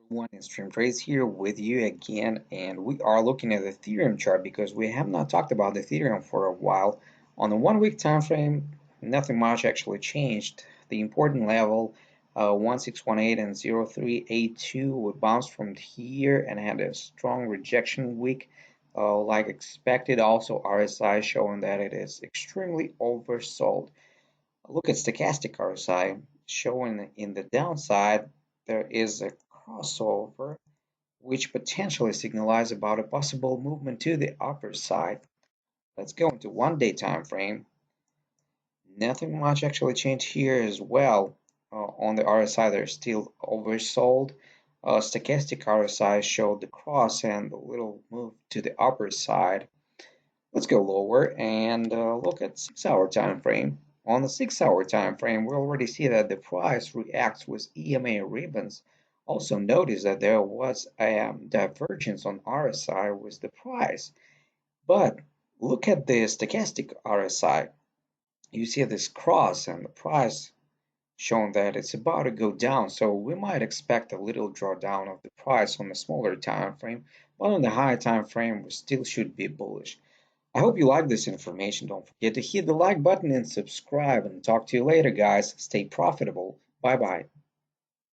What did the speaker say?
Everyone, it's Stream Trades here with you again, and we are looking at the Ethereum chart because we have not talked about Ethereum for a while. On the 1 week time frame, nothing much actually changed. The important level 1618 and 0382 would bounce from here and had a strong rejection week, like expected. Also, RSI showing that it is extremely oversold. Look at stochastic RSI showing in the downside there is a crossover which potentially signals about a possible movement to the upper side. Let's go into 1 day time frame. Nothing much actually changed here as well. On the RSI, they're still oversold. Stochastic RSI showed the cross and the little move to the upper side. Let's go lower and look at 6 hour time frame. On the 6 hour time frame, we already see that the price reacts with EMA ribbons. Also notice that there was a divergence on RSI with the price. But look at the stochastic RSI. You see this cross and the price showing that it's about to go down. So we might expect a little drawdown of the price on the smaller time frame, but on the higher time frame, we still should be bullish. I hope you like this information. Don't forget to hit the like button and subscribe. And talk to you later, guys. Stay profitable. Bye bye.